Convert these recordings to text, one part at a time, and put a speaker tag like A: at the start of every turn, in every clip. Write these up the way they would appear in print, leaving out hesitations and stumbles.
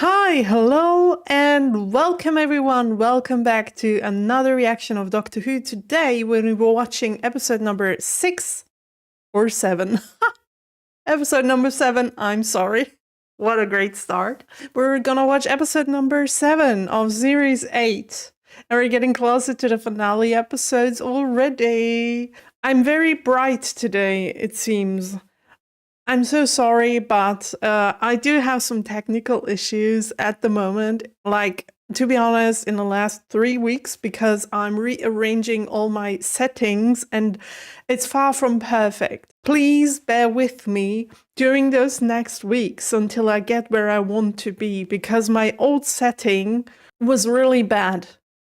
A: Hi, hello, and welcome everyone. Welcome back to another reaction of Doctor Who. Today, when we were watching episode number 6 or 7. Episode number 7, I'm sorry. What a great start. We're gonna watch episode number 7 of series 8. And we're getting closer to the finale episodes already. I'm very bright today, it seems. I'm so sorry, but I do have some technical issues at the moment. Like, to be honest, in the last 3 weeks, because I'm rearranging all my settings and it's far from perfect. Please bear with me during those next weeks until I get where I want to be, because my old setting was really bad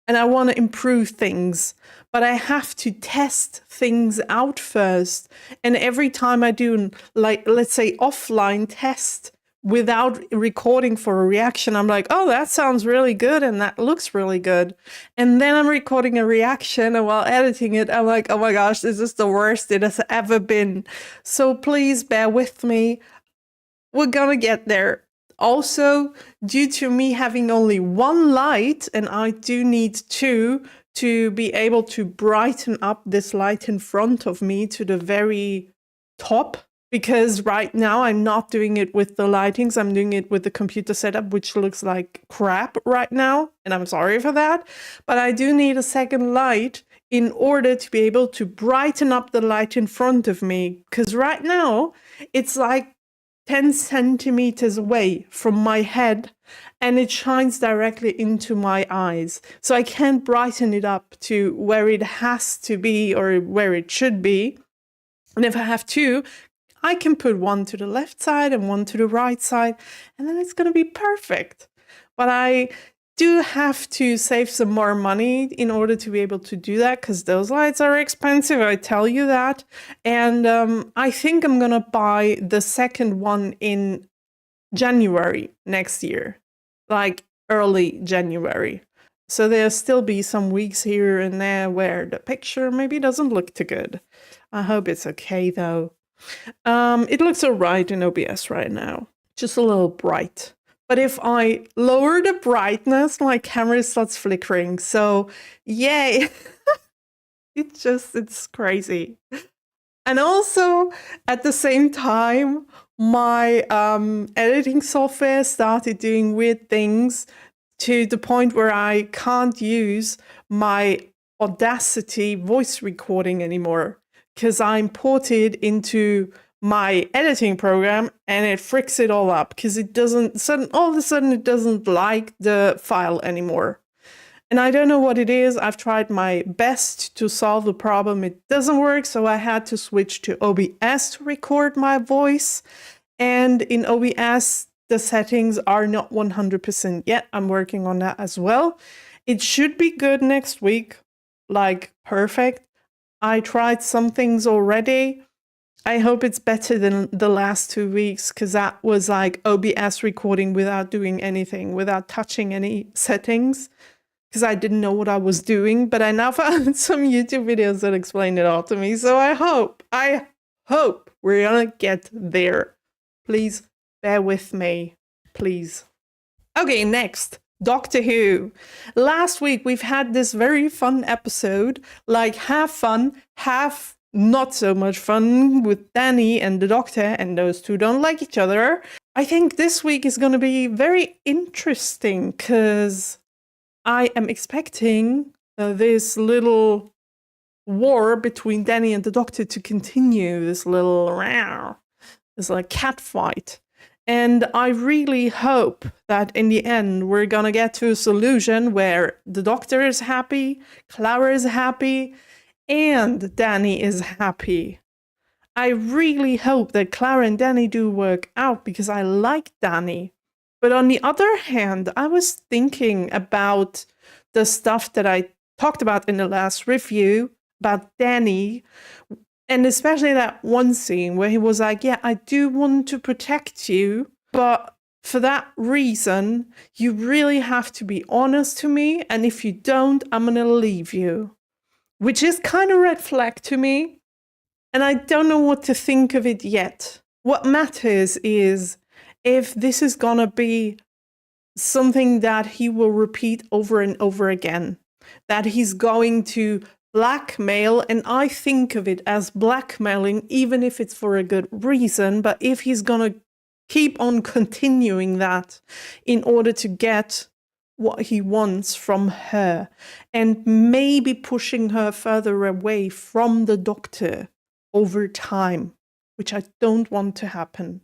A: and I want to improve things. But I have to test things out first. And every time I do, like, let's say, offline test without recording for a reaction, I'm like, oh, that sounds really good and that looks really good. And then I'm recording a reaction, and while editing it, I'm like, oh my gosh, this is the worst it has ever been. So please bear with me. We're gonna get there. Also, due to me having only one light, and I do need two, to be able to brighten up this light in front of me to the very top, because right now I'm not doing it with the lightings, I'm doing it with the computer setup, which looks like crap right now, and I'm sorry for that, but I do need a second light in order to be able to brighten up the light in front of me, because right now it's like 10 centimeters away from my head and it shines directly into my eyes. So I can't brighten it up to where it has to be or where it should be. And if I have two, I can put one to the left side and one to the right side, and then it's going to be perfect. But I do have to save some more money in order to be able to do that, because those lights are expensive, I tell you that. And I think I'm gonna buy the second one in January next year, like early January. So there'll still be some weeks here and there where the picture maybe doesn't look too good. I hope it's okay though. It looks alright in OBS right now, just a little bright. But if I lower the brightness, my camera starts flickering. So, yay! It's crazy. And also, at the same time, my editing software started doing weird things to the point where I can't use my Audacity voice recording anymore, because I imported into my editing program and it freaks it all up, because it doesn't, all of a sudden it doesn't like the file anymore. And I don't know what it is. I've tried my best to solve the problem. It doesn't work, so I had to switch to OBS to record my voice. And in OBS, the settings are not 100% yet. I'm working on that as well. It should be good next week, like perfect. I tried some things already. I hope it's better than the last 2 weeks, because that was like OBS recording without doing anything, without touching any settings, because I didn't know what I was doing. But I now found some YouTube videos that explain it all to me. So I hope we're gonna get there. Please bear with me, please. Okay, next. Doctor Who. Last week we've had this very fun episode, like half fun, half not so much fun, with Danny and the Doctor, and those two don't like each other. I think this week is going to be very interesting, because I am expecting this little war between Danny and the Doctor to continue, this little this like cat fight. And I really hope that in the end we're gonna get to a solution where the Doctor is happy, Clara is happy, and Danny is happy. I really hope that Clara and Danny do work out, because I like Danny. But on the other hand, I was thinking about the stuff that I talked about in the last review about Danny, and especially that one scene where he was like, yeah, I do want to protect you, but for that reason, you really have to be honest to me, and if you don't, I'm gonna leave you. Which is kind of red flag to me, and I don't know what to think of it yet. What matters is if this is gonna be something that he will repeat over and over again, that he's going to blackmail, and I think of it as blackmailing, even if it's for a good reason, but if he's gonna keep on continuing that in order to get what he wants from her, and maybe pushing her further away from the Doctor over time, which I don't want to happen.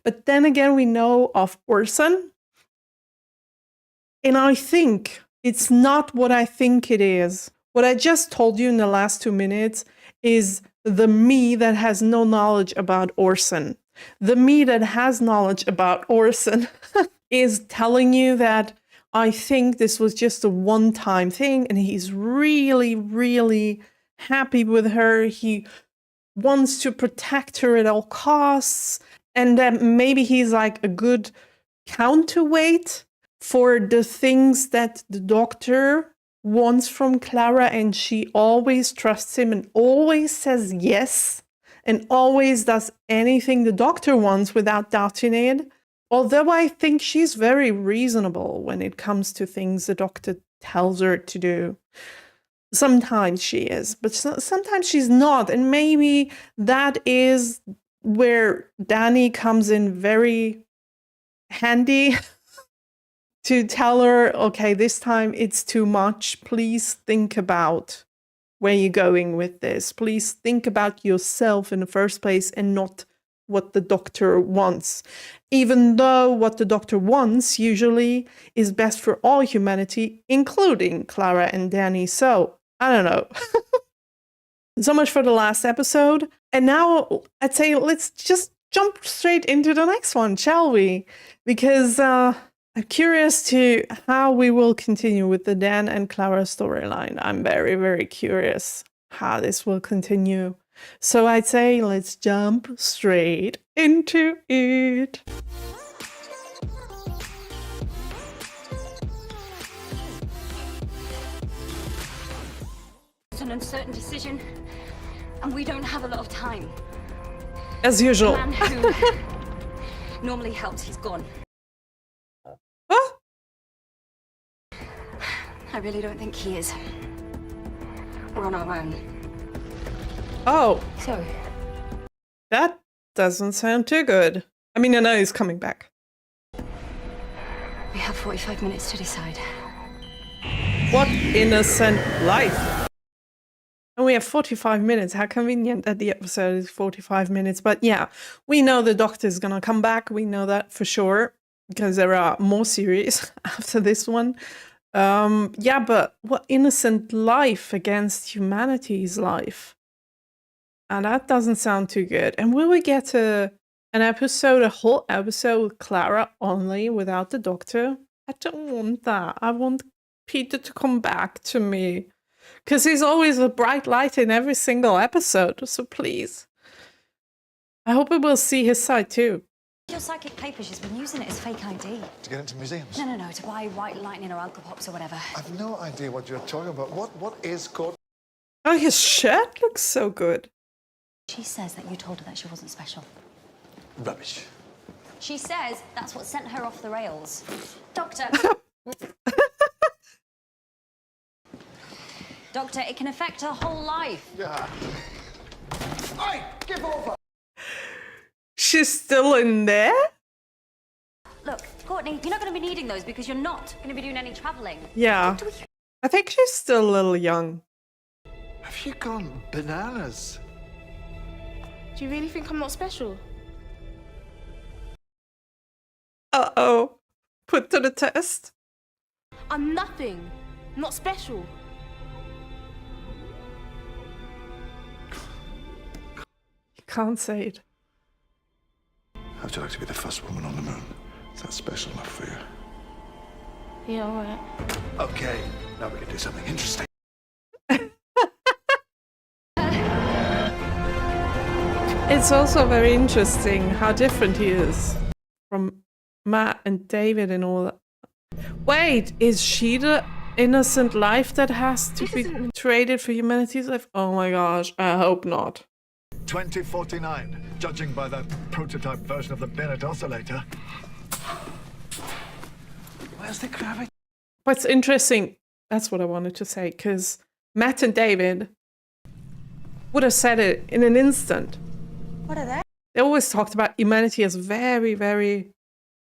A: But then again, we know of Orson, and I think it's not what I think it is. What I just told you in the last 2 minutes is the me that has no knowledge about Orson. The me that has knowledge about Orson is telling you that I think this was just a one-time thing and he's really, really happy with her. He wants to protect her at all costs, and that maybe he's like a good counterweight for the things that the Doctor wants from Clara, and she always trusts him and always says yes and always does anything the Doctor wants without doubting it. Although I think she's very reasonable when it comes to things the Doctor tells her to do. Sometimes she is, but sometimes she's not. And maybe that is where Danny comes in very handy to tell her, okay, this time it's too much. Please think about where you're going with this. Please think about yourself in the first place and not what the Doctor wants. Even though what the Doctor wants usually is best for all humanity, including Clara and Danny. So, I don't know. So much for the last episode. And now I'd say let's just jump straight into the next one, shall we? Because I'm curious to how we will continue with the Dan and Clara storyline. I'm very, very curious how this will continue. So I'd say let's jump straight into it.
B: It's an uncertain decision, and we don't have a lot of time.
A: As usual.
B: The man who normally helps, he's gone.
A: Huh?
B: I really don't think he is. We're on our own.
A: Oh.
B: So?
A: That doesn't sound too good. I mean, I know he's coming back.
B: We have 45 minutes to decide.
A: What innocent life. And we have 45 minutes. How convenient that the episode is 45 minutes. But yeah, we know the Doctor's gonna come back. We know that for sure. Because there are more series after this one. Yeah, but what innocent life against humanity's life? And that doesn't sound too good. And will we get an episode, a whole episode with Clara only without the Doctor? I don't want that. I want Peter to come back to me. Because he's always a bright light in every single episode. So please. I hope we will see his side too.
B: Your psychic papers, she's been using it as fake ID.
C: To get into museums?
B: No, to buy white lightning or alcopops or whatever.
C: I've no idea what you're talking about. What is called...
A: Oh, his shirt looks so good.
B: She says that you told her that she wasn't special.
C: Rubbish.
B: She says that's what sent her off the rails. Doctor. Doctor, it can affect her whole life.
C: Yeah. Oi, give over!
A: She's still in there?
B: Look, Courtney, you're not going to be needing those because you're not going to be doing any travelling.
A: Yeah. I think she's still a little young.
C: Have you gone bananas?
D: Do you really think I'm not special?
A: Uh-oh. Put to the test.
D: I'm nothing. I'm not special.
A: You can't say it.
C: How'd you like to be the first woman on the moon? Is that special enough for you?
D: Yeah, all right.
C: Okay, now we can do something interesting.
A: It's also very interesting how different he is from Matt and David and all that. Wait, is she the innocent life that has to be traded for humanity's life? Oh my gosh, I hope not.
C: 2049, judging by that prototype version of the Bennett oscillator. Does the gravity?
A: What's interesting, that's what I wanted to say, because Matt and David would have said it in an instant.
B: What are they?
A: They always talked about humanity as very, very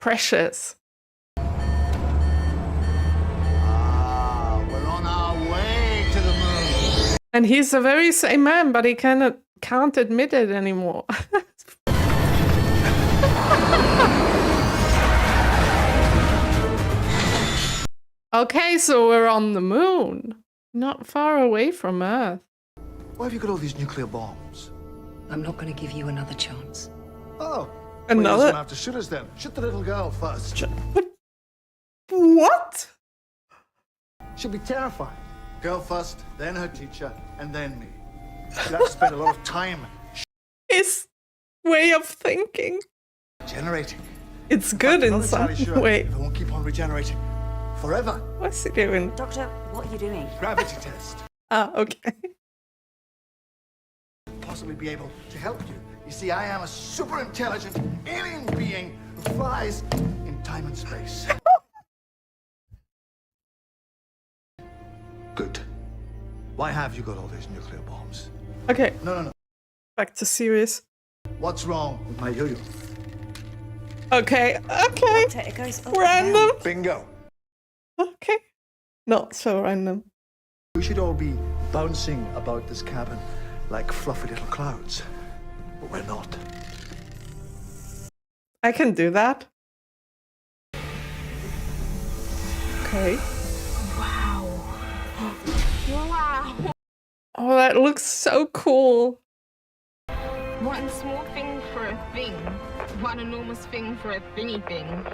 A: precious.
E: We're on our way to the moon.
A: And he's the very same man, but he can't admit it anymore. Okay, so we're on the moon. Not far away from Earth.
C: Why have you got all these nuclear bombs?
F: I'm not going to give you another chance.
C: Oh.
A: Another-
C: Well, you're gonna have to shoot us then. Shoot the little girl first.
A: What?
C: She'll be terrified. Girl first, then her teacher, and then me. She'll have to spend a lot of time
A: His way of thinking.
C: generating.
A: It's good
C: I'm
A: in
C: not
A: some
C: entirely sure
A: way.
C: if I won't keep on regenerating forever.
A: What's he doing?
B: Doctor, what are you doing?
C: Gravity test.
A: Ah, okay.
C: Possibly be able to help you. You see, I am a super intelligent alien being who flies in time and space. Good. Why have you got all these nuclear bombs?
A: Okay,
C: No.
A: back to serious.
C: What's wrong with my yo-yo?
A: Okay.
B: Doctor, it goes up and
A: Random.
B: down.
C: Bingo.
A: Okay. Not so random.
C: We should all be bouncing about this cabin like fluffy little clouds. But we're not.
A: I can do that. Okay.
D: Wow. Wow.
A: Oh, that looks so cool.
D: One small thing for a thing. One enormous thing for a thingy thing.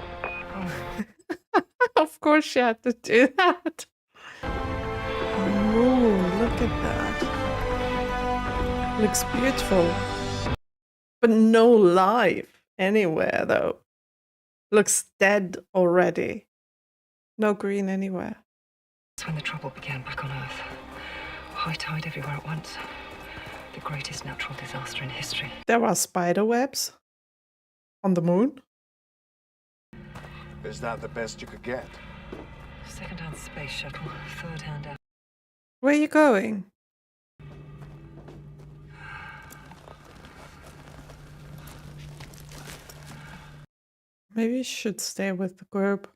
A: Of course you had to do that. Oh, look at that. Looks beautiful. But no life anywhere, though. Looks dead already. No green anywhere.
F: That's when the trouble began back on Earth. High tide everywhere at once. The greatest natural disaster in history.
A: There are spider webs on the moon.
C: Is that the best you could get?
F: Second-hand space shuttle, third-hand out.
A: Where are you going? Maybe you should stay with the group.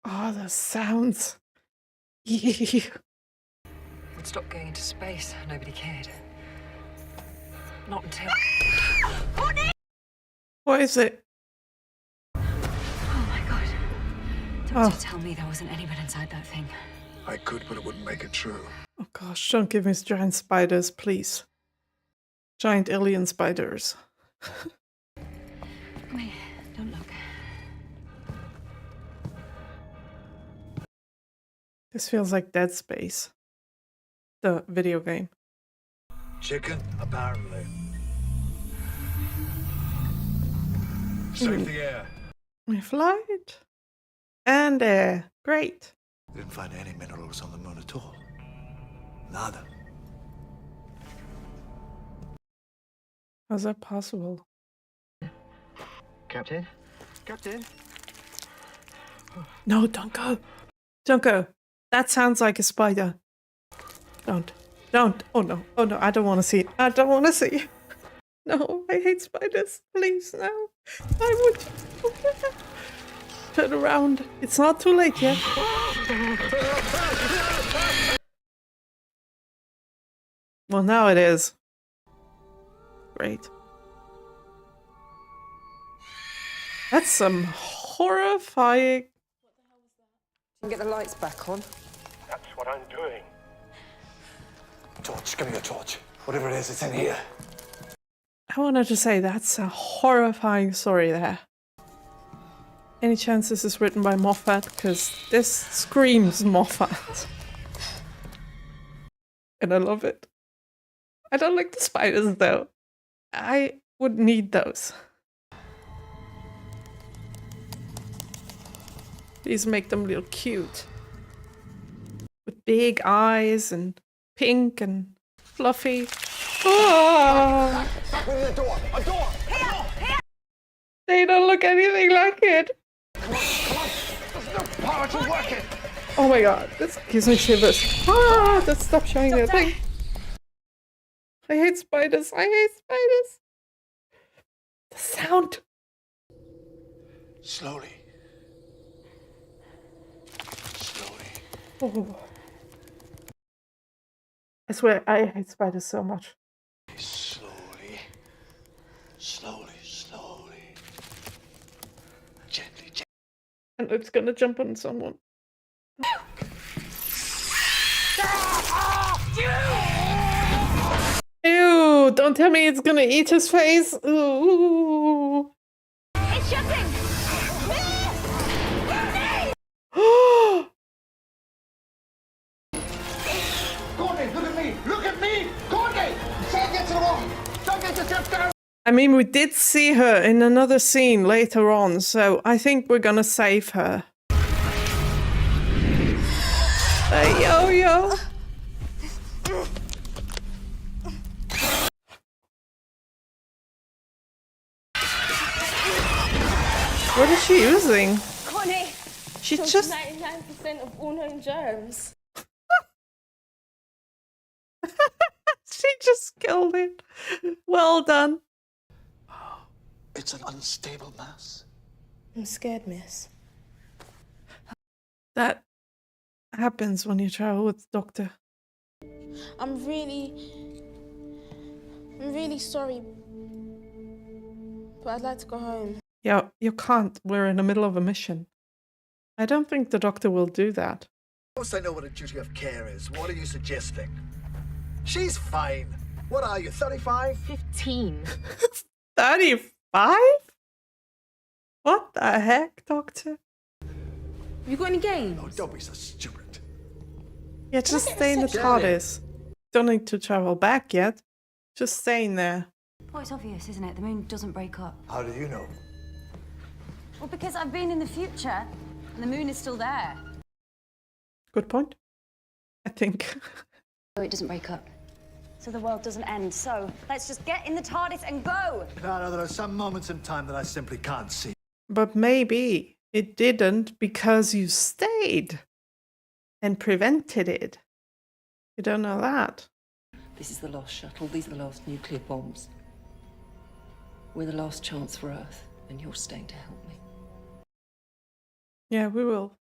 A: Oh, the sounds.
F: We'd stopped going into space. Nobody cared. Not until...
A: What is it?
B: Oh my god.
A: Oh.
B: Doctor, tell me there wasn't anyone inside that thing.
C: I could, but it wouldn't make it true.
A: Oh gosh, don't give me giant spiders, please. Giant alien spiders.
B: Wait, don't look.
A: This feels like Dead Space. The video game.
C: Chicken, apparently. Save the air.
A: We flight. And air. Great.
C: Didn't find any minerals on the moon at all. Nada.
A: How's that possible?
E: Captain? Captain?
A: No, don't go. Don't go. That sounds like a spider. Don't. Don't. Oh no. Oh no. I don't want to see it. I don't want to see it. No, I hate spiders. Please, no. I would. Turn around. It's not too late yet. Well, now it is. Great. That's some horrifying.
F: Get the lights back on.
E: That's what I'm doing.
C: Torch, give me a torch. Whatever it is, it's in here.
A: I wanted to say that's a horrifying story there. Any chance this is written by Moffat? Because this screams Moffat. And I love it. I don't like the spiders though. I would need those. These make them real cute. With big eyes and pink and fluffy. Oh!
C: door! A door!
A: They don't look anything like it.
C: Come on! There's no power to work it!
A: Oh my god, this gives me shivers. Ah, just stop showing the thing. I hate spiders. I hate spiders. The sound.
C: Slowly. Slowly.
A: Oh. I swear, I hate spiders so much.
C: Slowly. Slowly, slowly. Gently, gently.
A: And it's gonna jump on someone. Ew, don't tell me it's gonna eat his face. Ooh.
B: It's shutting!
C: Courtney, look at me! Look at me! Courtney! Don't get to the wall! Don't get yourself down!
A: I mean, we did see her in another scene later on, so I think we're gonna save her. The yo-yo. What is she using?
D: Courtney,
A: She
D: kills
A: just...
D: 99% of all known germs.
A: She just killed it. Well done.
C: It's an unstable mass.
D: I'm scared, miss.
A: That happens when you travel with the doctor.
D: I'm really sorry. But I'd like to go home.
A: Yeah, you can't. We're in the middle of a mission. I don't think the doctor will do that.
C: Of course I know what a duty of care is. What are you suggesting? She's fine. What are you, 35?
D: 15.
A: 35? What the heck, doctor?
D: Have you got any games?
C: Oh, don't be so stupid.
A: Yeah, just stay in the TARDIS. Don't need to travel back yet. Just stay in there.
B: Oh, it's obvious, isn't it? The moon doesn't break up.
C: How do you know?
B: Well, because I've been in the future, and the moon is still there.
A: Good point. I think.
B: So it doesn't break up. So the world doesn't end. So let's just get in the TARDIS and go!
C: Clara, there are some moments in time that I simply can't see.
A: But maybe it didn't because you stayed and prevented it. You don't know that.
F: This is the last shuttle. These are the last nuclear bombs. We're the last chance for Earth, and you're staying to help me.
A: Yeah, we will.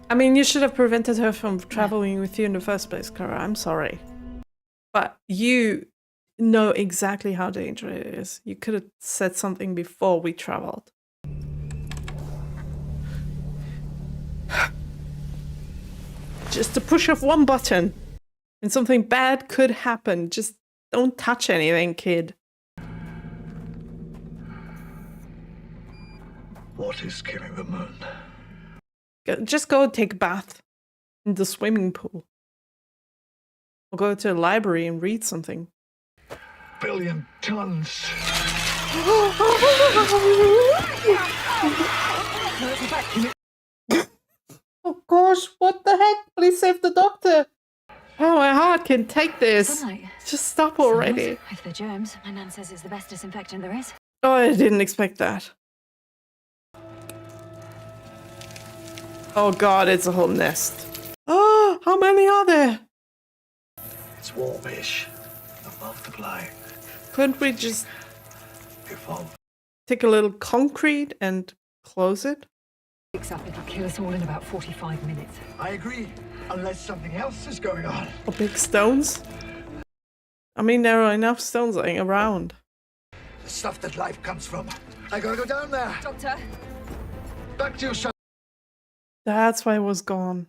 A: I mean, you should have prevented her from traveling with you in the first place, Cara. I'm sorry. But you know exactly how dangerous it is. You could have said something before we traveled. Just a push of one button and something bad could happen. Just don't touch anything, kid.
C: What is killing the moon?
A: Just go and take a bath in the swimming pool. Or go to a library and read something.
C: Billion tons.
A: Oh gosh, what the heck? Please save the doctor. Oh, my heart can take this.
B: Sunlight.
A: Just stop already.
B: If they're germs, my nan says it's the best disinfectant there is.
A: Oh, I didn't expect that. Oh god, it's a whole nest. Oh, how many are there?
C: It's warmish. They're multiplying.
A: Couldn't we just
C: Evolve.
A: take a little concrete and close it?
F: Fix up, it'll kill us all in about 45 minutes.
C: I agree. Unless something else is going on.
A: Or big stones? I mean, there are enough stones lying around.
C: The stuff that life comes from. I gotta go down there.
D: Doctor,
C: Back to your shop.
A: That's why it was gone.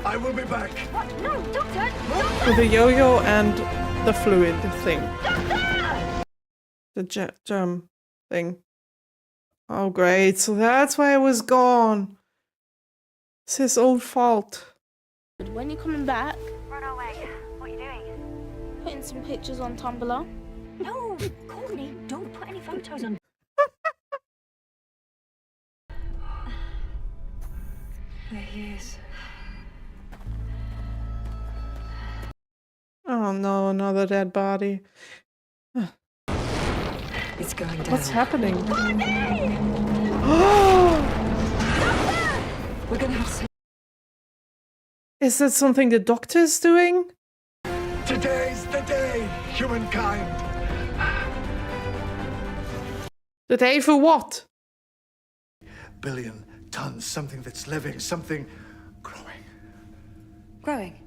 C: I will be back.
B: What? No, Doctor! Doctor!
A: With the yo-yo and the fluid thing. The germ thing. Oh great, so that's why it was gone. It's his own fault.
D: when you coming back?
B: Run away. What are you doing?
D: Putting some pictures on Tumblr.
B: No, Courtney, don't put any photos on.
F: There he is.
A: no, another dead body.
F: It's going down.
A: What's happening?
F: We're gonna have to...
A: Is that something the doctor is doing?
C: Today's the day, humankind.
A: The day for what?
C: Billion tons, something that's living, something growing.
B: Growing.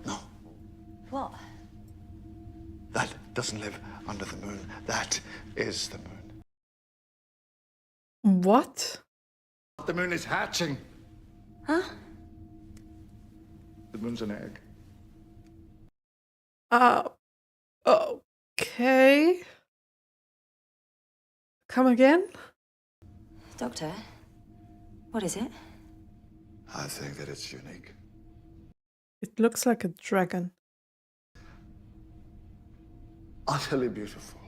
C: No,
B: What?
C: that doesn't live under the moon. That is the moon.
A: What?
C: The moon is hatching.
B: Huh?
C: The moon's an egg.
A: Okay. Come again?
B: Doctor, what is it?
C: I think that it's unique.
A: It looks like a dragon.
C: Utterly beautiful.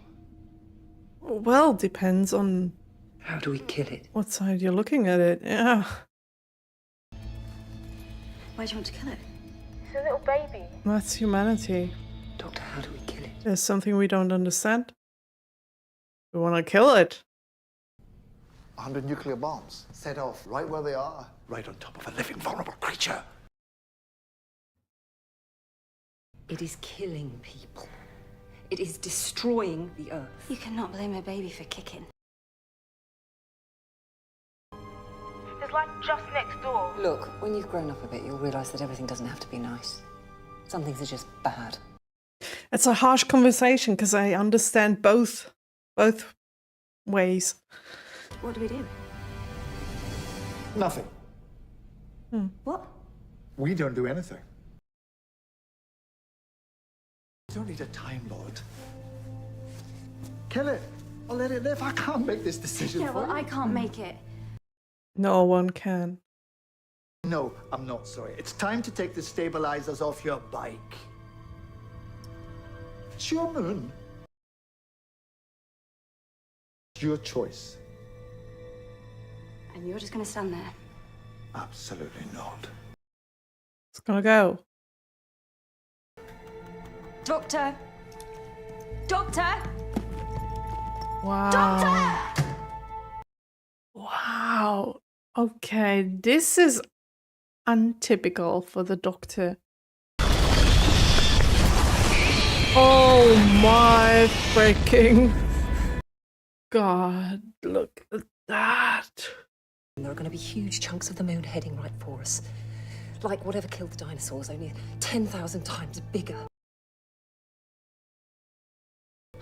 A: Well, depends on
F: How do we kill it?
A: what side you're looking at it. Yeah.
B: Why do you want to kill it?
D: It's a little baby.
A: That's humanity.
F: Doctor, how do we kill it?
A: There's something we don't understand. We want to kill it.
C: 100 nuclear bombs set off right where they are, right on top of a living, vulnerable creature.
F: It is killing people. It is destroying the earth.
B: You cannot blame a baby for kicking.
D: There's life just next door.
F: Look, when you've grown up a bit, you'll realise that everything doesn't have to be nice. Some things are just bad.
A: It's a harsh conversation because I understand both ways.
B: What do we do?
C: Nothing.
B: What?
C: We don't do anything. You don't need a Time Lord. Kill it or let it live. I can't make this decision
B: Yeah,
C: for
B: well,
C: you.
B: I can't make it.
A: No one can.
C: No, I'm not sorry. It's time to take the stabilizers off your bike. It's your moon. It's your choice.
B: And you're just gonna stand there.
C: Absolutely not.
A: It's gonna go.
B: Doctor! Doctor!
A: Wow.
B: Doctor!
A: Wow. Okay, this is untypical for the doctor. Oh my freaking God, look at that.
F: There are going to be huge chunks of the moon heading right for us. Like whatever killed the dinosaurs, only 10,000 times bigger.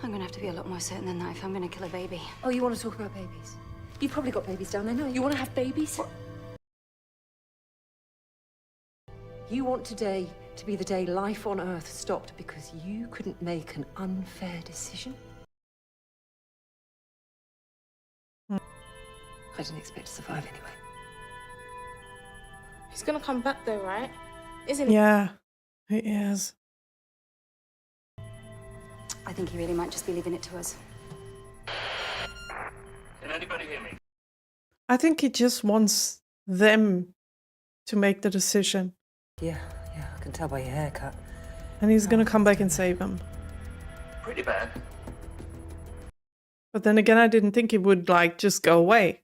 B: I'm gonna have to be a lot more certain than that if I'm gonna kill a baby.
F: Oh, you want to talk about babies? You've probably got babies down there, no? You want to have babies? What? You want today to be the day life on Earth stopped because you couldn't make an unfair decision? I didn't expect to survive anyway.
D: He's gonna come back though, right? Isn't he?
A: Yeah, he is.
B: I think he really might just be leaving it to us.
E: Can anybody hear me?
A: I think he just wants them to make the decision.
F: Yeah, I can tell by your haircut.
A: And he's gonna come back and save him.
E: Pretty bad.
A: But then again, I didn't think he would, like, just go away.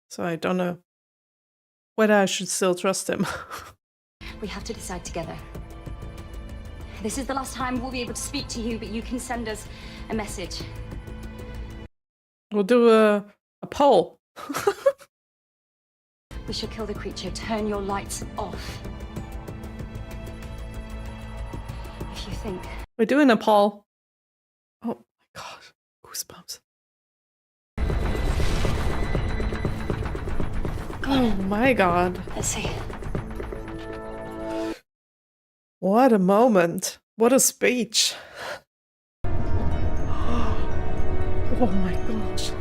A: So I don't know whether I should still trust him.
B: We have to decide together. This is the last time we'll be able to speak to you, but you can send us a message.
A: We'll do a poll.
B: We should kill the creature. Turn your lights off. If you think...
A: We're doing a poll. Oh my gosh, goosebumps. Oh my god.
B: Let's see.
A: What a moment. What a speech. Oh my gosh.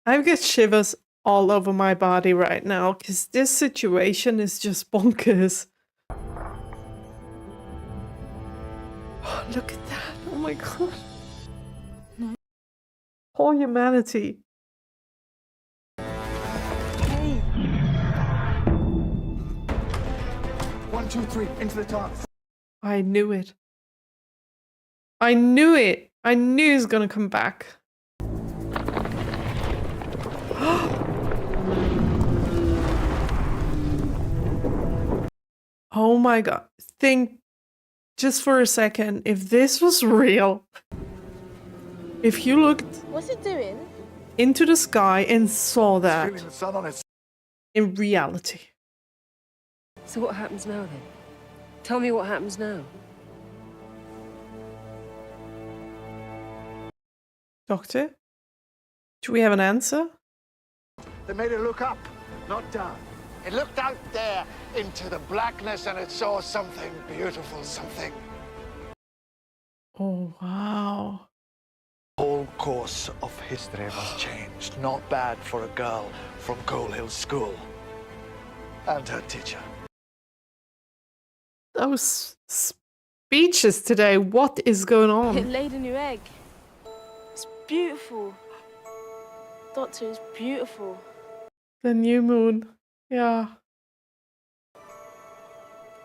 A: I get shivers all over my body right now because this situation is just bonkers. Oh, look at that. Oh my god. Whole humanity.
B: Hey.
C: 2, 3, into the TARDIS.
A: I knew it. I knew it. I knew he was gonna come back. Oh my god. Think just for a second, if this was real, if you looked
G: What's it doing?
A: into the sky and saw that
C: Feeling the sun on its...
A: in reality.
F: So what happens now then? Tell me what happens now.
A: Doctor? Do we have an answer?
C: They made it look up, not down.
E: It looked out there into the blackness and it saw something beautiful, something.
A: Oh, wow.
C: The whole course of history was changed. Not bad for a girl from Coal Hill School. And her teacher.
A: Those speeches today, what is going
G: It
A: on?
G: laid a new egg. It's beautiful. Doctor, it's beautiful.
A: The new moon. Yeah.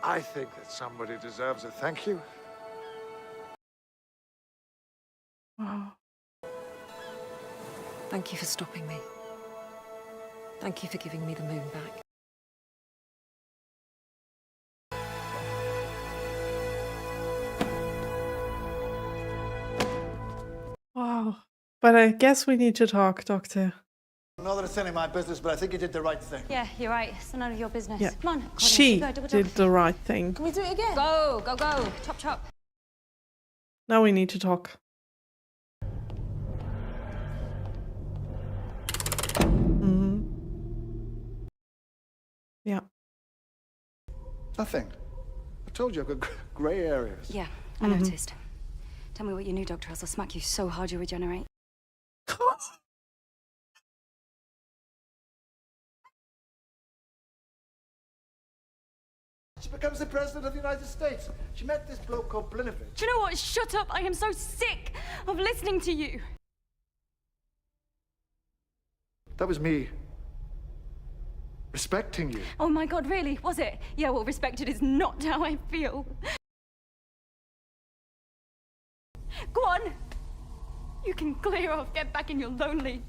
C: I think that somebody deserves a thank you.
A: Wow.
F: Thank you for stopping me. Thank you for giving me the moon back.
A: Wow. But I guess we need to talk, Doctor.
C: Not that it's any of my business, but I think you did the right thing.
B: Yeah, you're right. It's none of your business.
A: Yeah.
B: Come on. Courtney,
A: She
B: go, double
A: did
B: jump.
A: the right thing.
G: Can we do it again?
B: Go, go, go. Chop, chop.
A: Now we need to talk. Mm-hmm. Yeah.
C: Nothing. I told you I've got grey areas.
B: Yeah, I noticed. Tell me what you knew, Doctor, else I'll smack you so hard you regenerate.
C: She becomes the President of the United States. She met this bloke called Blinovich.
B: Do you know what? Shut up. I am so sick of listening to you.
C: That was me respecting you.
B: Oh my God, really? Was it? Yeah, well, respected is not how I feel. Go on. You can clear off, get back in your lonely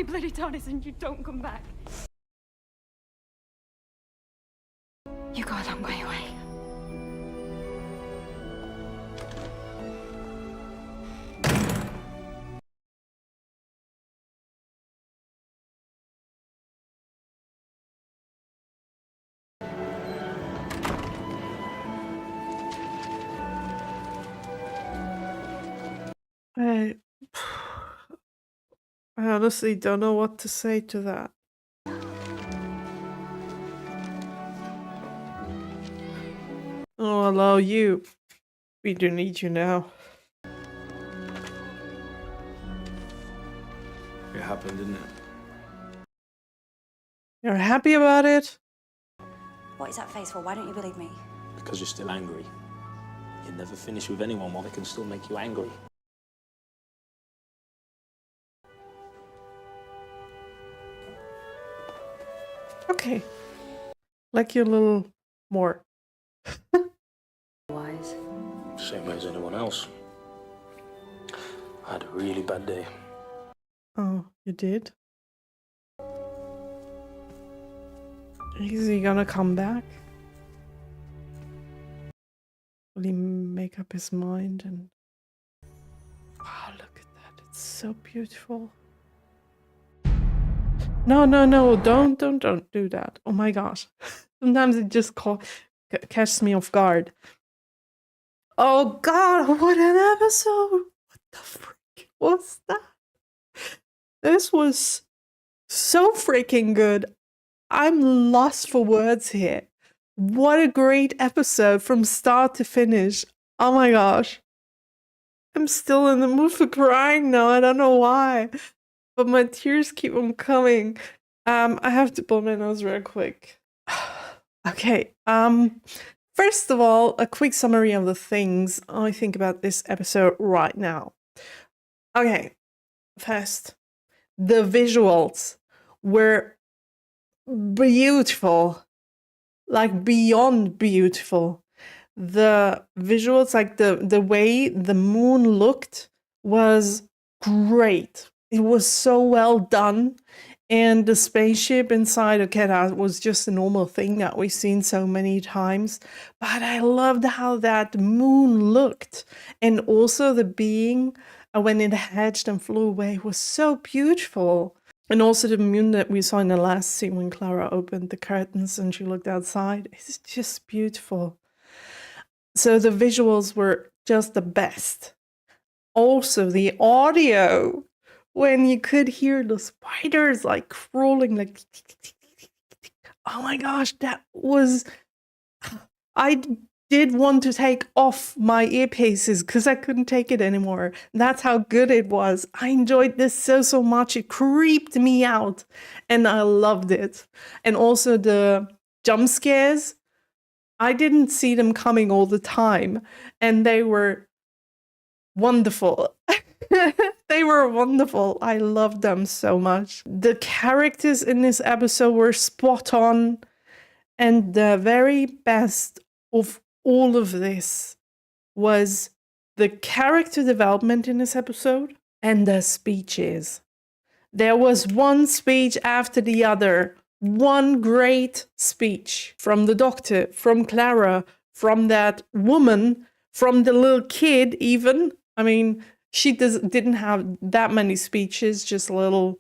B: bloody TARDIS, and you don't come back. You go a long way away.
A: I honestly don't know what to say to that. Oh, hello, you. We do need you now.
H: It happened, didn't it?
A: You're happy about it?
B: What is that face for? Why don't you believe me?
H: Because you're still angry. You never finish with anyone while they can still make you angry.
A: Okay. Like you a little more.
F: Wise.
H: Same way as anyone else. I had a really bad day.
A: Oh, you did? Is he gonna come back? Will he make up his mind and... Wow, look at that. It's so beautiful. No, no, no, don't do that. Oh my gosh. Sometimes it just catches me off guard. Oh god, what an episode! What the freak was that? This was so freaking good. I'm lost for words here. What a great episode from start to finish. Oh my gosh. I'm still in the mood for crying now. I don't know why. But my tears keep on coming. I have to blow my nose real quick. Okay. First of all, a quick summary of the things I think about this episode right now. Okay. First, the visuals were beautiful. like beyond beautiful. The visuals, like the way the moon looked was great. It was so well done. And the spaceship inside, okay, that was just a normal thing that we've seen so many times. But I loved how that moon looked. And also the being, when it hatched and flew away, was so beautiful. And also the moon that we saw in the last scene when Clara opened the curtains and she looked outside. It's just beautiful. So the visuals were just the best. Also the audio, when you could hear the spiders like crawling, like, oh my gosh, that was, I did want to take off my earpieces because I couldn't take it anymore. That's how good it was. I enjoyed this so much. It creeped me out and I loved it. And also the jump scares, I didn't see them coming all the time, and they were wonderful. They were wonderful. I loved them so much. The characters in this episode were spot on, and the very best of all of this was the character development in this episode and the speeches. There was one speech after the other. One great speech from the doctor, from Clara, from that woman, from the little kid even. I mean, she didn't have that many speeches, just little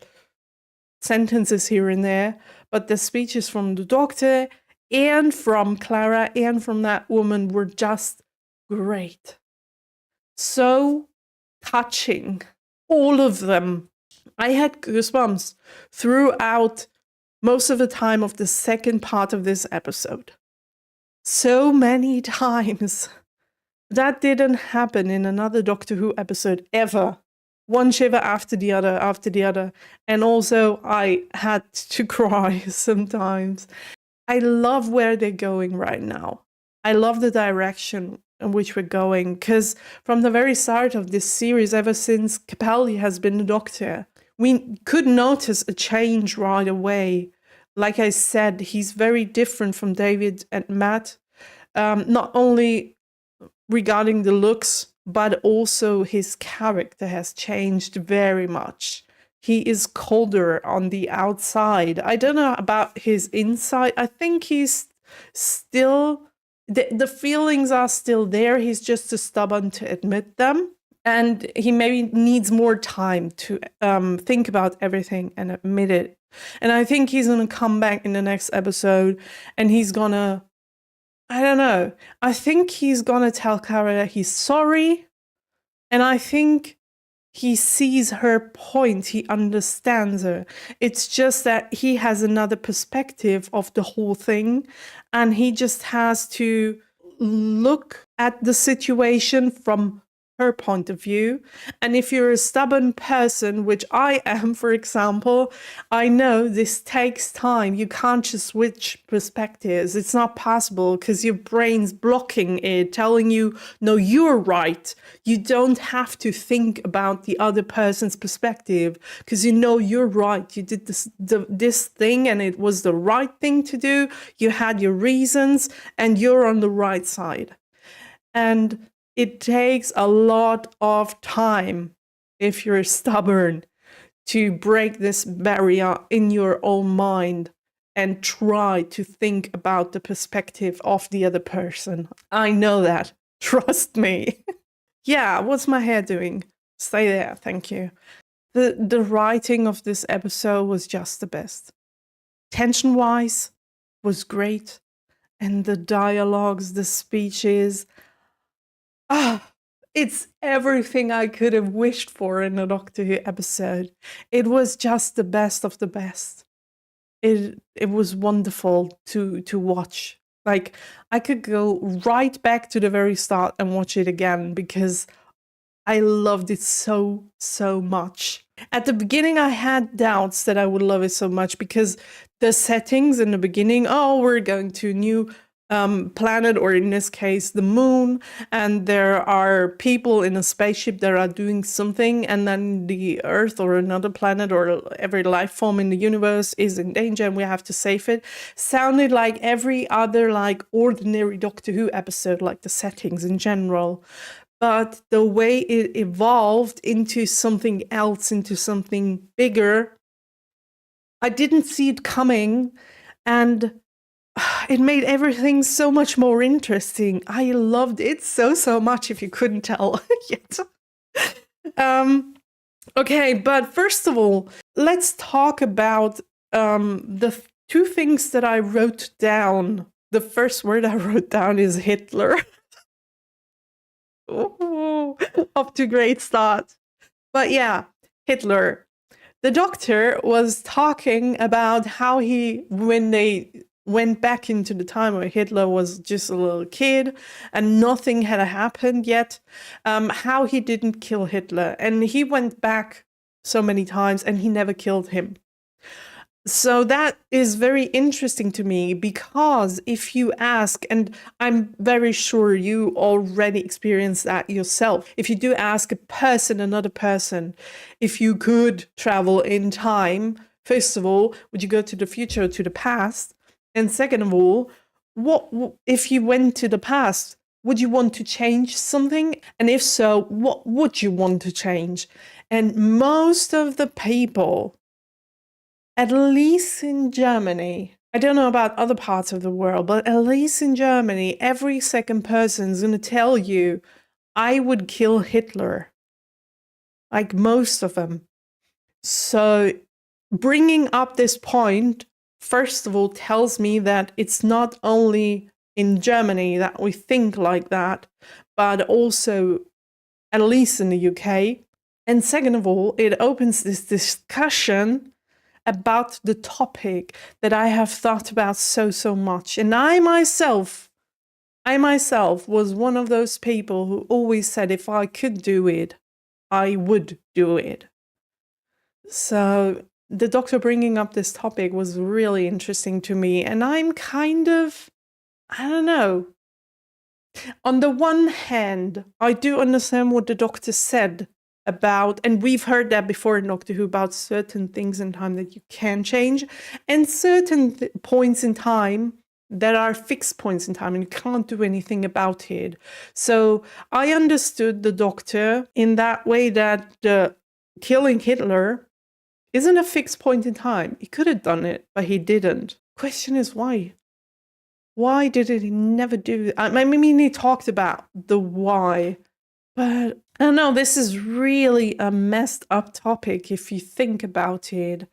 A: sentences here and there. But the speeches from the doctor and from Clara and from that woman were just great. So touching. All of them. I had goosebumps throughout most of the time of the second part of this episode. So many times. That didn't happen in another Doctor Who episode ever. One shiver after the other. And also I had to cry sometimes. I love where they're going right now. I love the direction in which we're going, because from the very start of this series, ever since Capaldi has been the Doctor, we could notice a change right away. Like I said, he's very different from David and Matt, not only regarding the looks, but also his character has changed very much. He is colder on the outside. I don't know about his inside. I think he's still, the feelings are still there. He's just too stubborn to admit them. And he maybe needs more time to think about everything and admit it. And I think he's going to come back in the next episode and he's going to, I don't know. I think he's going to tell Clara that he's sorry. And I think he sees her point. He understands her. It's just that he has another perspective of the whole thing. And he just has to look at the situation from her point of view. And if you're a stubborn person, which I am, for example, I know this takes time. You can't just switch perspectives. It's not possible because your brain's blocking it, telling you, no, you're right. You don't have to think about the other person's perspective because you know you're right. You did this thing and it was the right thing to do. You had your reasons and you're on the right side. And it takes a lot of time, if you're stubborn, to break this barrier in your own mind and try to think about the perspective of the other person. I know that. Trust me. Yeah, what's my hair doing? Stay there, thank you. The writing of this episode was just the best. Tension-wise, was great. And the dialogues, the speeches, it's everything I could have wished for in a Doctor Who episode. It was just the best of the best. It was wonderful to watch. Like, I could go right back to the very start and watch it again because I loved it so much. At the beginning, I had doubts that I would love it so much because the settings in the beginning, we're going to a new planet, or in this case, the moon, and there are people in a spaceship that are doing something, and then the Earth or another planet or every life form in the universe is in danger and we have to save it. Sounded like every other like ordinary Doctor Who episode, like the settings in general. But the way it evolved into something else, into something bigger, I didn't see it coming, and it made everything so much more interesting. I loved it so much, if you couldn't tell yet. Okay, but first of all, let's talk about the two things that I wrote down. The first word I wrote down is Hitler. Ooh, off to a great start. But yeah, Hitler. The Doctor was talking about how when they went back into the time where Hitler was just a little kid and nothing had happened yet, how he didn't kill Hitler. And he went back so many times and he never killed him. So that is very interesting to me, because if you ask, and I'm very sure you already experienced that yourself, if you do ask another person, if you could travel in time, first of all, would you go to the future or to the past? And second of all, what if you went to the past, would you want to change something? And if so, what would you want to change? And most of the people, at least in Germany, I don't know about other parts of the world, but at least in Germany, every second person is going to tell you, I would kill Hitler. Like most of them. So bringing up this point, first of all, tells me that it's not only in Germany that we think like that, but also at least in the UK. And second of all, it opens this discussion about the topic that I have thought about so much. And I myself was one of those people who always said, if I could do it, I would do it. So the Doctor bringing up this topic was really interesting to me. And I'm kind of, I don't know. On the one hand, I do understand what the Doctor said about, and we've heard that before in Doctor Who, about certain things in time that you can change, and certain points in time that are fixed points in time and you can't do anything about it. So I understood the Doctor in that way, that killing Hitler isn't a fixed point in time. He could have done it, but he didn't. Question is why? Why did he never do it? I mean, he talked about the why, but I don't know, this is really a messed up topic if you think about it.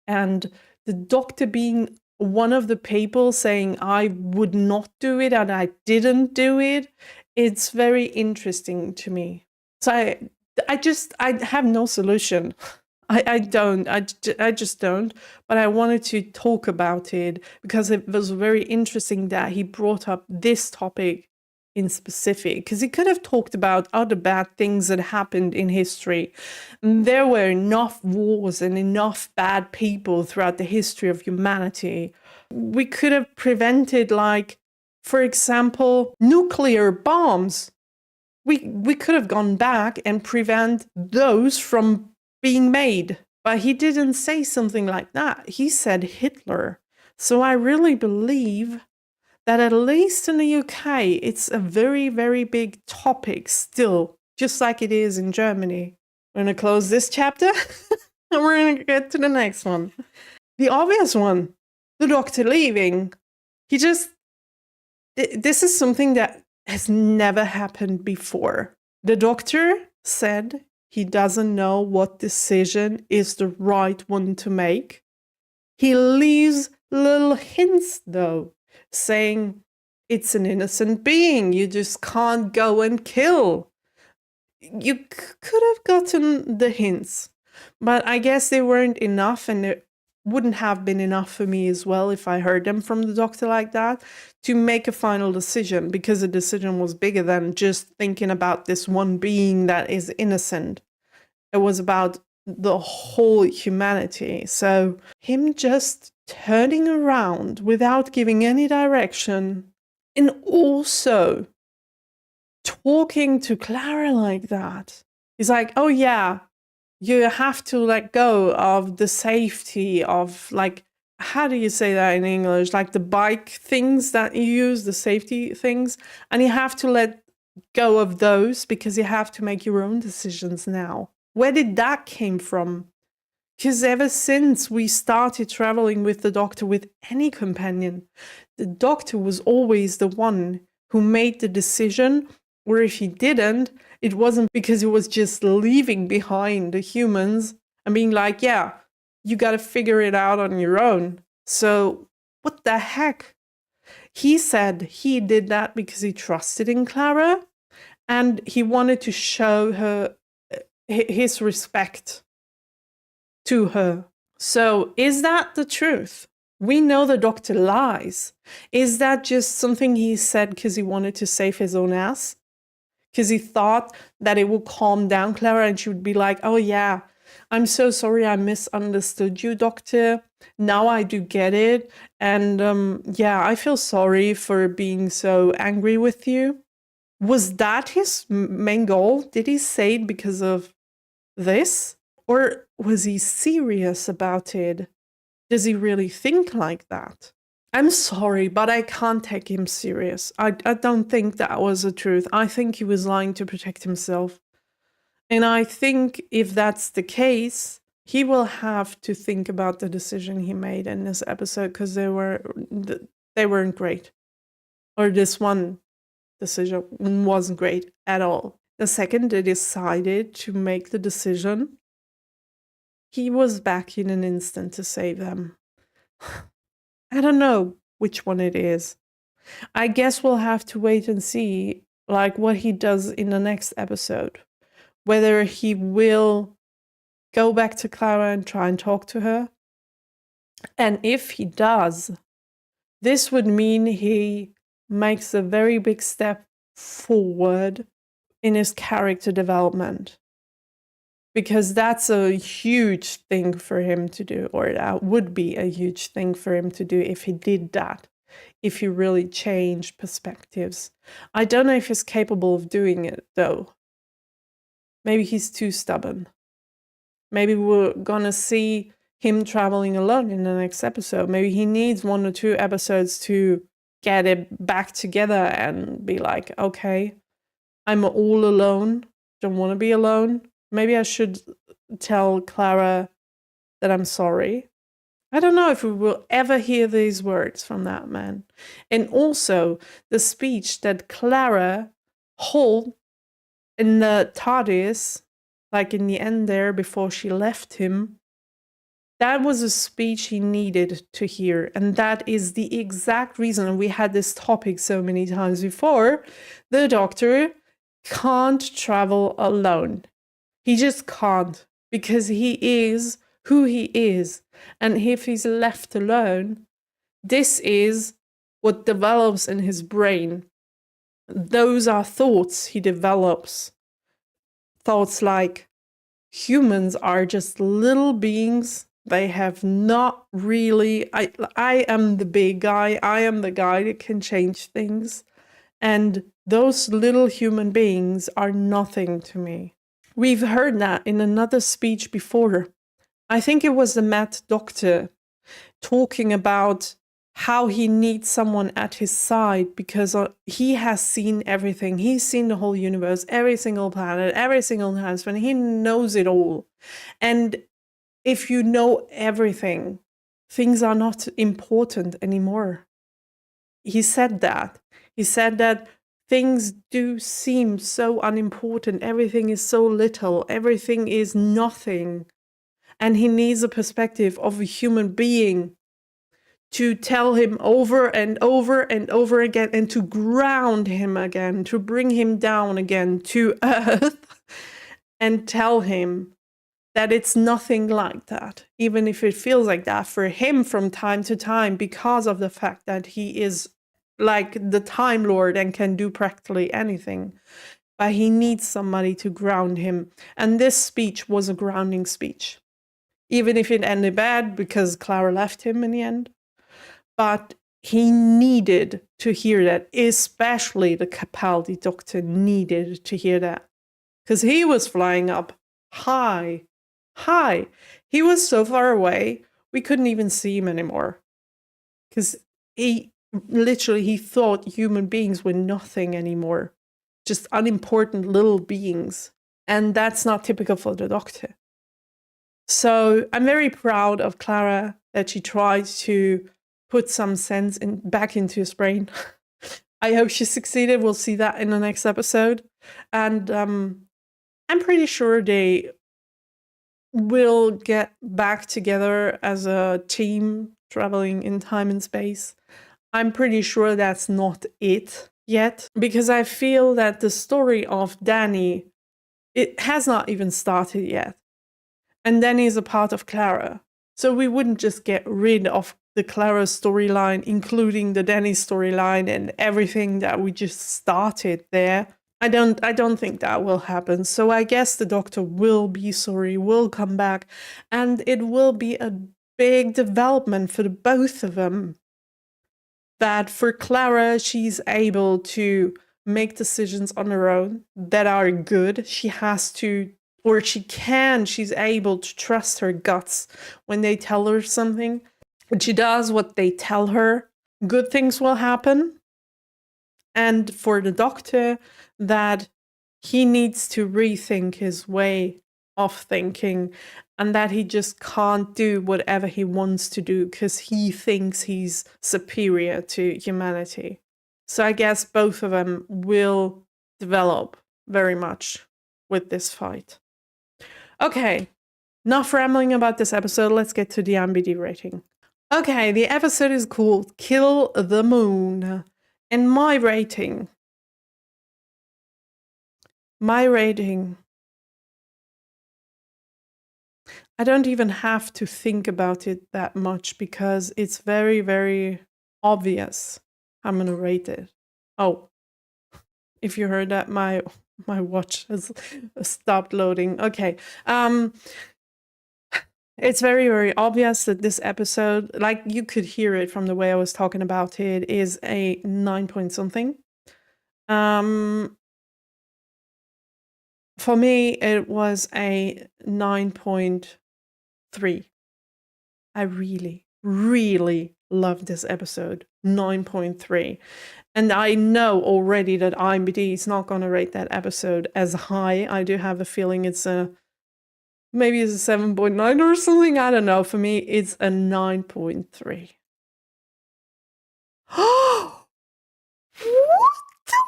A: And the Doctor being one of the people saying, I would not do it and I didn't do it, it's very interesting to me. So I have no solution. I just don't. But I wanted to talk about it because it was very interesting that he brought up this topic in specific, because he could have talked about other bad things that happened in history. There were enough wars and enough bad people throughout the history of humanity. We could have prevented, like, for example, nuclear bombs. We could have gone back and prevent those from being made. But he didn't say something like that. He said Hitler. So I really believe that at least in the UK, it's a very, very big topic still, just like it is in Germany. We're going to close this chapter and we're going to get to the next one. The obvious one, the Doctor leaving. This is something that has never happened before. The Doctor said he doesn't know what decision is the right one to make. He leaves little hints, though, saying it's an innocent being. You just can't go and kill. You could have gotten the hints, but I guess they weren't enough, and it wouldn't have been enough for me as well if I heard them from the Doctor like that to make a final decision, because the decision was bigger than just thinking about this one being that is innocent. It was about the whole humanity. So him just turning around without giving any direction And also talking to Clara like that. He's like, oh yeah, you have to let go of the safety of, like, how do you say that in English? Like the bike things that you use, the safety things. And you have to let go of those because you have to make your own decisions now. Where did that came from? Because ever since we started traveling with the Doctor, with any companion, the Doctor was always the one who made the decision, or if he didn't, it wasn't because he was just leaving behind the humans and being like, yeah, you got to figure it out on your own. So what the heck? He said he did that because he trusted in Clara and he wanted to show her his respect to her. So is that the truth? We know the Doctor lies. Is that just something he said because he wanted to save his own ass? Because he thought that it would calm down Clara and she would be like, oh yeah, I'm so sorry I misunderstood you, Doctor. Now I do get it. And yeah, I feel sorry for being so angry with you. Was that his main goal? Did he say it because of this? Or was he serious about it? Does he really think like that? I'm sorry, but I can't take him serious. I don't think that was the truth. I think he was lying to protect himself. And I think if that's the case, he will have to think about the decision he made in this episode because they weren't great. Or this one decision wasn't great at all. The second they decided to make the decision, he was back in an instant to save them. I don't know which one it is. I guess we'll have to wait and see, like, what he does in the next episode. Whether he will go back to Clara and try and talk to her. And if he does, this would mean he makes a very big step forward in his character development. Because that's a huge thing for him to do, or that would be a huge thing for him to do if he did that, if he really changed perspectives. I don't know if he's capable of doing it, though. Maybe he's too stubborn. Maybe we're gonna see him traveling alone in the next episode. Maybe he needs 1 or 2 episodes to get it back together and be like, okay, I'm all alone, don't want to be alone. Maybe I should tell Clara that I'm sorry. I don't know if we will ever hear these words from that man. And also, the speech that Clara held in the TARDIS, like in the end there before she left him, that was a speech he needed to hear. And that is the exact reason, and we had this topic so many times before, the Doctor can't travel alone. He just can't, because he is who he is. And if he's left alone, this is what develops in his brain. Those are thoughts he develops. Thoughts like, humans are just little beings. They have not really... I am the big guy. I am the guy that can change things. And those little human beings are nothing to me. We've heard that in another speech before. I think it was the Mad Doctor talking about how he needs someone at his side because he has seen everything. He's seen the whole universe, every single planet, every single time. He knows it all. And if you know everything, things are not important anymore. He said that. He said that things do seem so unimportant. Everything is so little. Everything is nothing. And he needs a perspective of a human being to tell him over and over and over again and to ground him again, to bring him down again to earth and tell him that it's nothing like that, even if it feels like that for him from time to time because of the fact that he is like the Time Lord and can do practically anything. But he needs somebody to ground him. And this speech was a grounding speech. Even if it ended bad because Clara left him in the end. But he needed to hear that, especially the Capaldi doctor needed to hear that. Because he was flying up high. He was so far away, we couldn't even see him anymore. Because he thought human beings were nothing anymore. Just unimportant little beings. And that's not typical for the doctor. So I'm very proud of Clara that she tried to put some sense back into his brain. I hope she succeeded. We'll see that in the next episode. And I'm pretty sure they will get back together as a team traveling in time and space. I'm pretty sure that's not it yet, because I feel that the story of Danny, it has not even started yet. And Danny is a part of Clara. So we wouldn't just get rid of the Clara storyline, including the Danny storyline and everything that we just started there. I don't think that will happen. So I guess the Doctor will be sorry, will come back, and it will be a big development for the both of them. That for Clara, she's able to make decisions on her own that are good. She has to, or she's able to trust her guts when they tell her something. When she does what they tell her, good things will happen. And for the Doctor, that he needs to rethink his way of thinking, and that he just can't do whatever he wants to do because he thinks he's superior to humanity. So I guess both of them will develop very much with this fight. Okay, enough rambling about this episode. Let's get to the IMDb rating. Okay, the episode is called Kill the Moon. And my rating, I don't even have to think about it that much because it's very, very obvious I'm going to rate it. Oh, if you heard that, my watch has stopped loading. Okay. It's very, very obvious that this episode, like you could hear it from the way I was talking about it, is a 9 point something. For me, it was a 9.3. I really, really love this episode. 9.3. And I know already that IMDb is not going to rate that episode as high. I do have a feeling maybe it's a 7.9 or something. I don't know. For me, it's a 9.3. Oh! What the?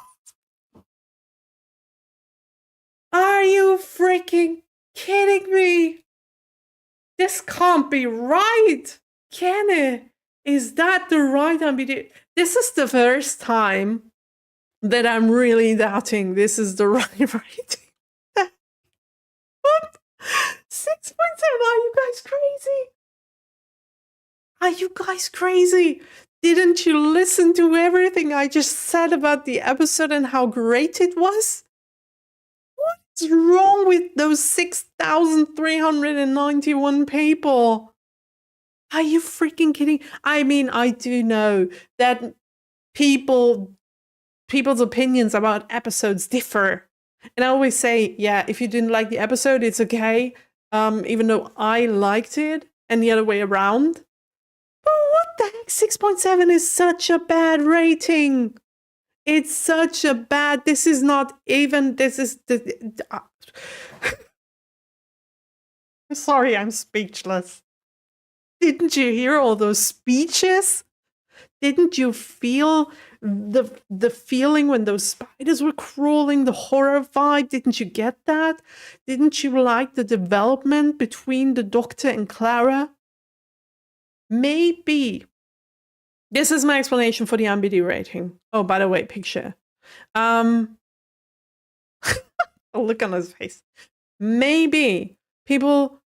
A: Are you freaking kidding me? This can't be right. Can it? Is that the right IMDb? This is the first time that I'm really doubting this is the right rating. What? 6.7. Are you guys crazy? Are you guys crazy? Didn't you listen to everything I just said about the episode and how great it was? What's wrong with those 6,391 people? Are you freaking kidding? I mean, I do know that people's opinions about episodes differ. And I always say, yeah, if you didn't like the episode, it's okay. Even though I liked it, and the other way around. But what the heck? 6.7 is such a bad rating. It's such a bad. This is not even. This is Sorry, I'm speechless. Didn't you hear all those speeches? Didn't you feel the feeling when those spiders were crawling, the horror vibe? Didn't you get that? Didn't you like the development between the Doctor and Clara? Maybe. This is my explanation for the IMDb rating. Oh, by the way, picture. A look on his face. Maybe people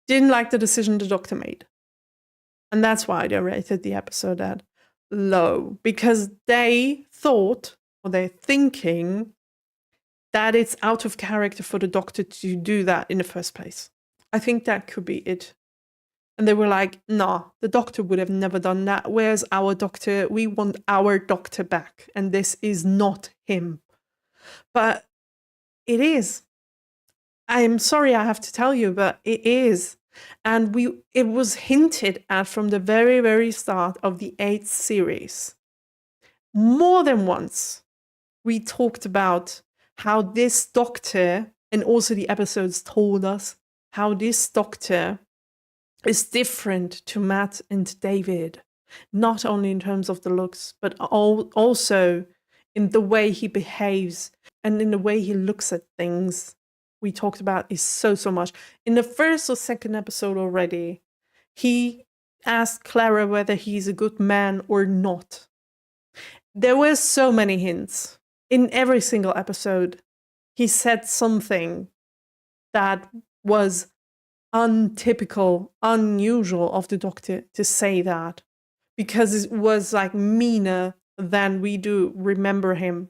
A: didn't like the decision the Doctor made. And that's why they rated the episode at low. Because they thought, or they're thinking, that it's out of character for the Doctor to do that in the first place. I think that could be it. And they were like, no, the Doctor would have never done that. Where's our Doctor? We want our Doctor back. And this is not him. But it is. I'm sorry I have to tell you, but it is. And it was hinted at from the very, very start of the 8th series. More than once, we talked about how this Doctor, and also the episodes told us, how this Doctor is different to Matt and David. Not only in terms of the looks, but also in the way he behaves and in the way he looks at things. We talked about is so much. In the first or second episode already, he asked Clara whether he's a good man or not. There were so many hints. In every single episode, he said something that was untypical, unusual of the Doctor to say that, because it was like meaner than we do remember him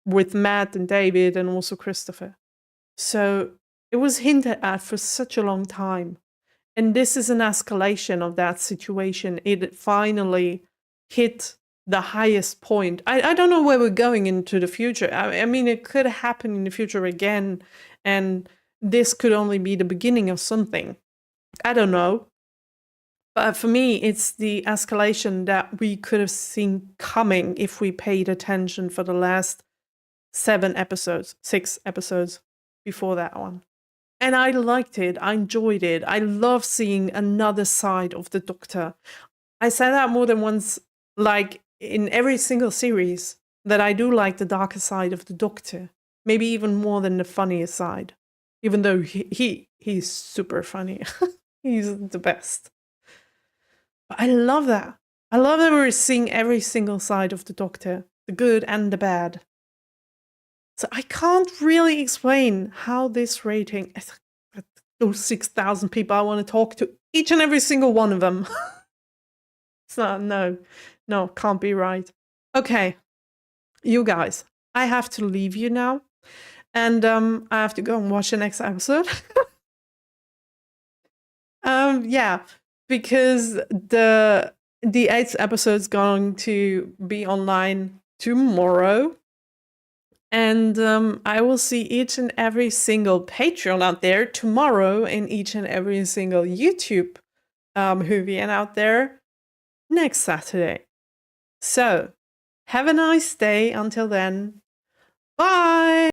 A: with Matt and David and also Christopher. So it was hinted at for such a long time. And this is an escalation of that situation. It finally hit the highest point. I don't know where we're going into the future. I mean, it could happen in the future again, and this could only be the beginning of something. I don't know. But for me, it's the escalation that we could have seen coming if we paid attention for the last 6 episodes before that one. And I liked it. I enjoyed it. I love seeing another side of the Doctor. I said that more than once, like in every single series, that I do like the darker side of the Doctor. Maybe even more than the funnier side. Even though he's super funny. He's the best. But I love that. I love that we're seeing every single side of the Doctor. The good and the bad. So I can't really explain how this rating, those 6,000 people I want to talk to, each and every single one of them. It's not, no, can't be right. Okay, you guys, I have to leave you now. And I have to go and watch the next episode. Yeah, because the 8th episode is going to be online tomorrow. And I will see each and every single Patreon out there tomorrow, and each and every single YouTube Whovian out there next Saturday. So, have a nice day until then. Bye!